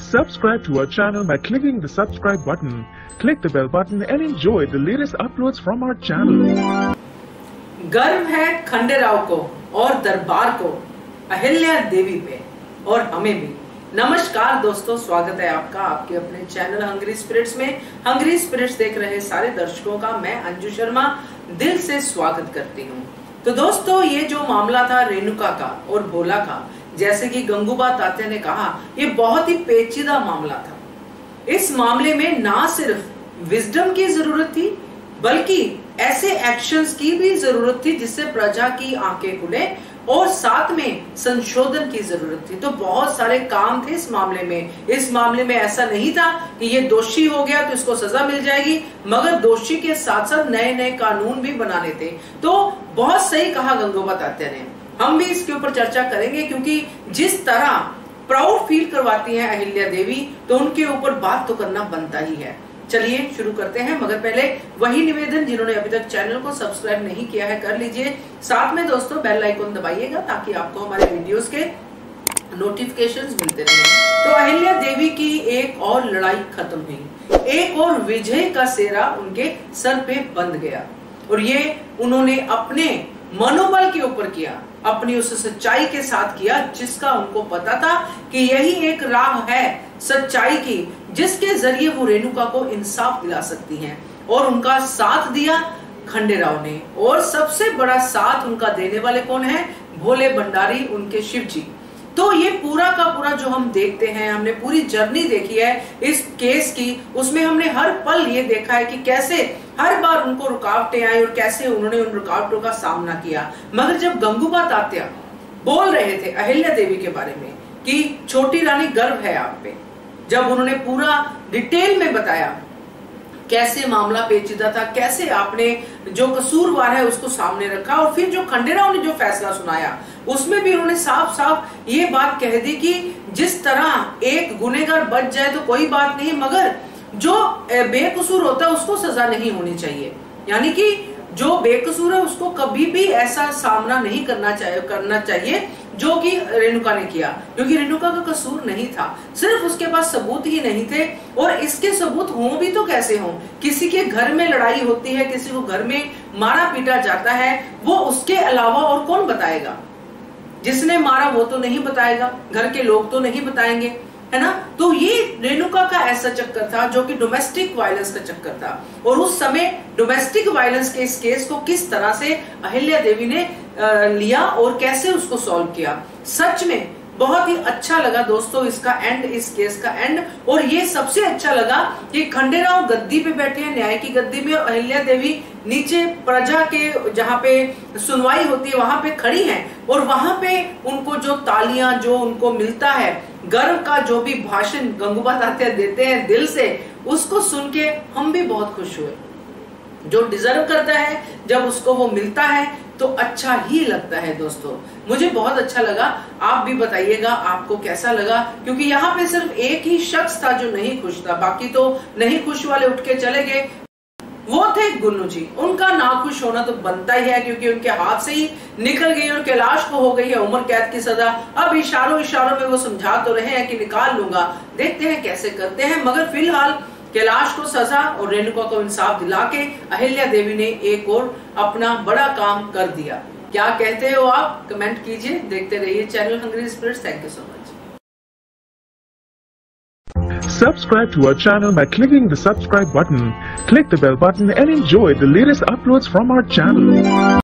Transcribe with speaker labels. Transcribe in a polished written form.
Speaker 1: Subscribe to our channel by clicking the subscribe button. Click the bell button and enjoy the latest uploads from our channel.
Speaker 2: गर्व है खंडेराव को और दरबार को, अहिल्या देवी पे और हमें भी। नमस्कार दोस्तों, स्वागत है आपका आपके अपने चैनल हंग्री स्पिरिट्स में। हंग्री स्पिरिट्स देख रहे सारे दर्शकों का मैं अंजू शर्मा दिल से स्वागत करती हूँ। तो दोस्तों, ये जो मामला था रेणुका का और भोला का, जैसे कि गंगूबा तात्या ने कहा, ये बहुत ही पेचीदा मामला था। इस मामले में ना सिर्फ विजडम की जरूरत थी, बल्कि ऐसे एक्शंस की भी जरूरत थी जिससे प्रजा की आंखें खुले, और साथ में संशोधन की जरूरत थी। तो बहुत सारे काम थे इस मामले में। इस मामले में ऐसा नहीं था कि ये दोषी हो गया तो इसको सजा मिल जाएगी, मगर दोषी के साथ साथ नए नए कानून भी बनाने थे। तो बहुत सही कहा गंगूबा तात्या ने। हम भी इसके ऊपर चर्चा करेंगे, क्योंकि जिस तरह प्राउड फील करवाती है अहिल्या देवी, तो उनके ऊपर बात तो करना बनता ही है। चलिए शुरू करते हैं, मगर पहले वही निवेदन, जिन्होंने अभी तक चैनल को सब्सक्राइब नहीं किया है कर लीजिए। साथ में दोस्तों बेल आइकन दबाइएगा ताकि आपको हमारे वीडियोस के नोटिफिकेशंस मिलते रहे। तो अहिल्या देवी की एक और लड़ाई खत्म हुई, एक और विजय का सेहरा उनके सर पे बंध गया, और ये उन्होंने अपने मनोबल के ऊपर किया, अपनी उस सच्चाई के साथ किया जिसका उनको पता था कि यही एक राह है सच्चाई की, जिसके जरिए वो रेणुका को इंसाफ दिला सकती हैं। और उनका साथ दिया खंडेराव ने, और सबसे बड़ा साथ उनका देने वाले कौन है? भोले भंडारी, उनके शिव जी। तो ये पूरा का पूरा जो हम देखते हैं, हमने पूरी जर्नी देखी है इस केस की, उसमें हमने हर पल ये देखा है कि कैसे हर बार उनको रुकावटें आई और कैसे उन्होंने उन रुकावटों का सामना किया। मगर जब गंगूबा तात्या बोल रहे थे अहिल्या देवी के बारे में कि छोटी रानी गर्व है आप पे, जब उन्होंने पूरा डिटेल में बताया कैसे मामला पेचीदा था, कैसे आपने जो कसूरवार है उसको सामने रखा, और फिर जो खंडेराव ने जो फैसला सुनाया उसमें भी उन्होंने साफ साफ ये बात कह दी कि जिस तरह एक गुनहगार बच जाए तो कोई बात नहीं, मगर जो बेकसूर होता है उसको सजा नहीं होनी चाहिए। यानी कि जो बेकसूर है उसको कभी भी ऐसा सामना नहीं करना चाहिए जो कि रेणुका ने किया, क्योंकि रेणुका का कसूर नहीं था, सिर्फ उसके पास सबूत ही नहीं थे। और इसके सबूत हों भी तो कैसे हों? किसी के घर में लड़ाई होती है, किसी को घर में मारा पीटा जाता है, वो उसके अलावा और कौन बताएगा? जिसने मारा वो तो नहीं बताएगा, घर के लोग तो नहीं बताएंगे, है ना? तो ये रेणुका का ऐसा चक्कर था जो कि डोमेस्टिक वायलेंस का चक्कर था। और उस समय डोमेस्टिक वायलेंस के इस केस को किस तरह से अहिल्या देवी ने लिया और कैसे उसको सॉल्व किया, सच में बहुत ही अच्छा लगा दोस्तों इसका एंड, इस केस का एंड। और ये सबसे अच्छा लगा कि खंडेराव गद्दी पे बैठे हैं, न्याय की गद्दी में, और अहिल्या देवी नीचे प्रजा के जहाँ पे सुनवाई होती है वहां पे खड़ी हैं, और वहां पे उनको जो तालियां जो उनको मिलता है, गर्व का जो भी भाषण गंगूबा तात्या देते हैं दिल से, उसको सुन के हम भी बहुत खुश हुए। जो डिजर्व करता है जब उसको वो मिलता है तो अच्छा ही लगता है दोस्तों। मुझे बहुत अच्छा लगा, आप भी बताइएगा आपको कैसा लगा, क्योंकि यहाँ पे सिर्फ एक ही शख्स था जो नहीं खुश था, बाकी तो नहीं खुश वाले उठ के चले गए। वो थे गुन्नू जी, उनका नाखुश होना तो बनता ही है, क्योंकि उनके हाथ से ही निकल गई और कैलाश को हो गई है उम्र कैद की सजा। अब इशारों इशारों में वो समझा तो रहे हैं कि निकाल लूंगा, देखते हैं कैसे करते हैं, मगर फिलहाल कैलाश को सजा और रेणुका को इंसाफ दिला के अहिल्या देवी ने एक और अपना बड़ा काम कर दिया। क्या कहते हो आप? कमेंट कीजिए। देखते रहिए channel hungry spirits. Thank you so much.
Speaker 1: Subscribe to our channel by clicking the subscribe button. Click the bell button and enjoy the latest uploads from our channel.